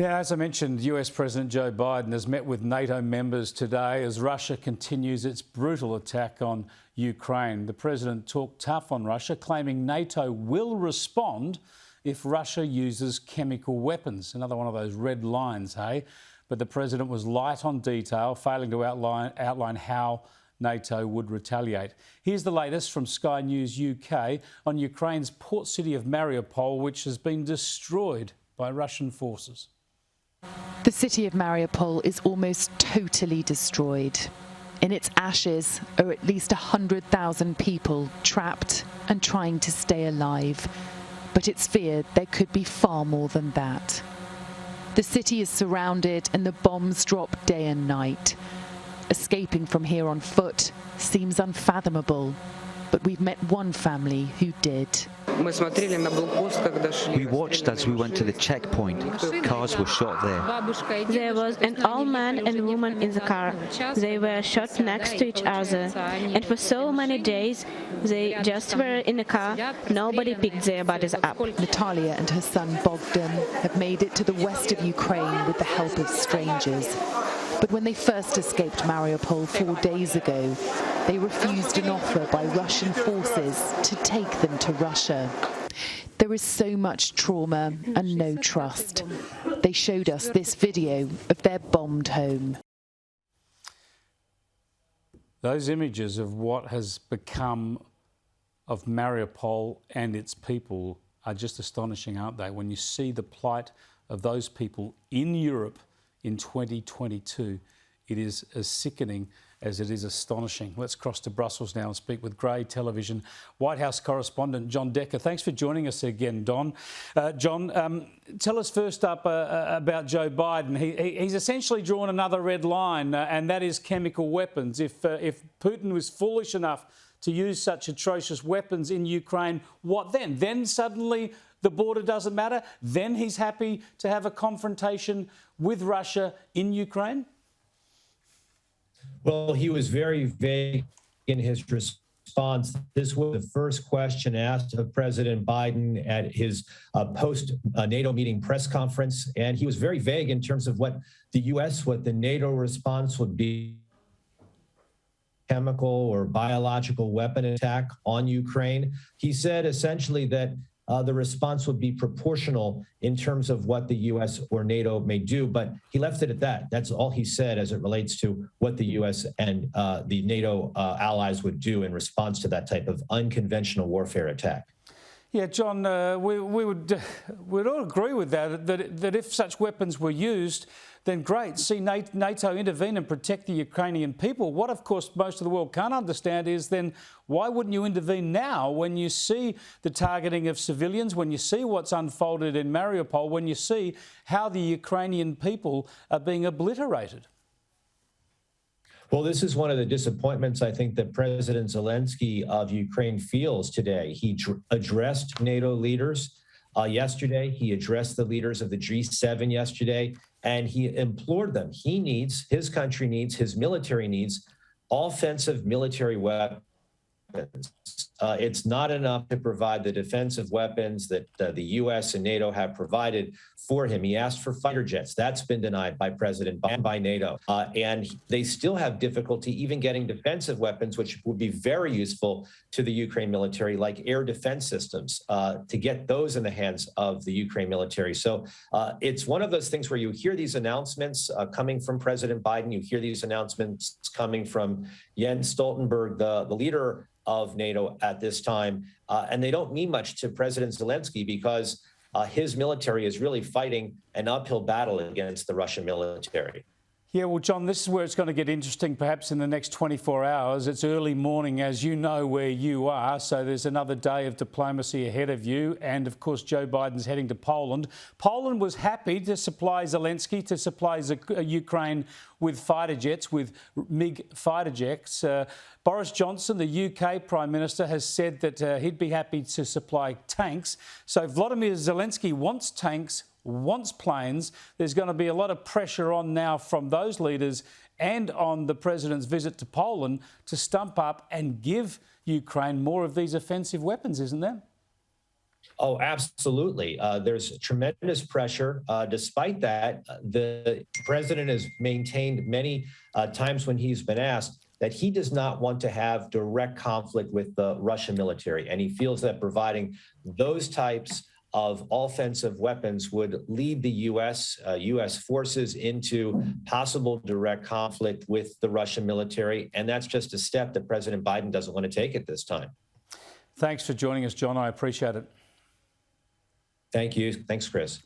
Yeah, as I mentioned, US President Joe Biden has met with NATO members today as Russia continues its brutal attack on Ukraine. The president talked tough on Russia, claiming NATO will respond if Russia uses chemical weapons. Another one of those red lines, hey? But the president was light on detail, failing to outline how NATO would retaliate. Here's the latest from Sky News UK on Ukraine's port city of Mariupol, which has been destroyed by Russian forces. The city of Mariupol is almost totally destroyed. In its ashes are at least 100,000 people trapped and trying to stay alive. But it's feared there could be far more than that. The city is surrounded and the bombs drop day and night. Escaping from here on foot seems unfathomable, but we've met one family who did. We watched as we went to the checkpoint. Cars were shot there. There was an old man and woman in the car. They were shot next to each other. And for so many days, they just were in the car. Nobody picked their bodies up. Natalia and her son Bogdan have made it to the west of Ukraine with the help of strangers. But when they first escaped Mariupol 4 days ago, they refused an offer by Russian forces to take them to Russia. There is so much trauma and no trust. They showed us this video of their bombed home. Those images of what has become of Mariupol and its people are just astonishing, aren't they? When you see the plight of those people in Europe in 2022, it is as sickening as it is astonishing. Let's cross to Brussels now and speak with Grey Television White House correspondent John Decker. Thanks for joining us again, Don. John, tell us first up about Joe Biden. He's essentially drawn another red line, and that is chemical weapons. If Putin was foolish enough to use such atrocious weapons in Ukraine, what then? Then suddenly the border doesn't matter? Then he's happy to have a confrontation with Russia in Ukraine? Well, he was very vague in his response. This was the first question asked of President Biden at his post-NATO meeting press conference. And he was very vague in terms of what the U.S., what the NATO response would be. Chemical or biological weapon attack on Ukraine. He said essentially that the response would be proportional in terms of what the U.S. or NATO may do, but he left it at that. That's all he said as it relates to what the U.S. and the NATO allies would do in response to that type of unconventional warfare attack. Yeah, John, we'd all agree with that if such weapons were used, then great, see NATO intervene and protect the Ukrainian people. What, of course, most of the world can't understand is then why wouldn't you intervene now when you see the targeting of civilians, when you see what's unfolded in Mariupol, when you see how the Ukrainian people are being obliterated? Well, this is one of the disappointments, I think, that President Zelensky of Ukraine feels today. He addressed NATO leaders yesterday. He addressed the leaders of the G7 yesterday, and he implored them. His country needs, his military needs offensive military weapons. It's not enough to provide the defensive weapons that the U.S. and NATO have provided for him. He asked for fighter jets. That's been denied by President Biden and by NATO. And they still have difficulty even getting defensive weapons, which would be very useful to the Ukraine military, like air defense systems, to get those in the hands of the Ukraine military. So it's one of those things where you hear these announcements coming from President Biden. You hear these announcements coming from Jens Stoltenberg, the leader of NATO at this time, and they don't mean much to President Zelensky because his military is really fighting an uphill battle against the Russian military. Yeah, well, John, this is where it's going to get interesting perhaps in the next 24 hours. It's early morning, as you know, where you are, so there's another day of diplomacy ahead of you. And, of course, Joe Biden's heading to Poland. Poland was happy to supply Zelensky, to supply Ukraine with fighter jets, with MiG fighter jets. Boris Johnson, the UK Prime Minister, has said that he'd be happy to supply tanks. So Volodymyr Zelensky wants tanks, wants planes. There's going to be a lot of pressure on now from those leaders and on the president's visit to Poland to stump up and give Ukraine more of these offensive weapons, isn't there? Oh, absolutely. There's tremendous pressure. Despite that, the president has maintained many times when he's been asked that he does not want to have direct conflict with the Russian military. And he feels that providing those types of offensive weapons would lead the U.S. forces into possible direct conflict with the Russian military. And that's just a step that President Biden doesn't want to take at this time. Thanks for joining us, John. I appreciate it. Thank you. Thanks, Chris.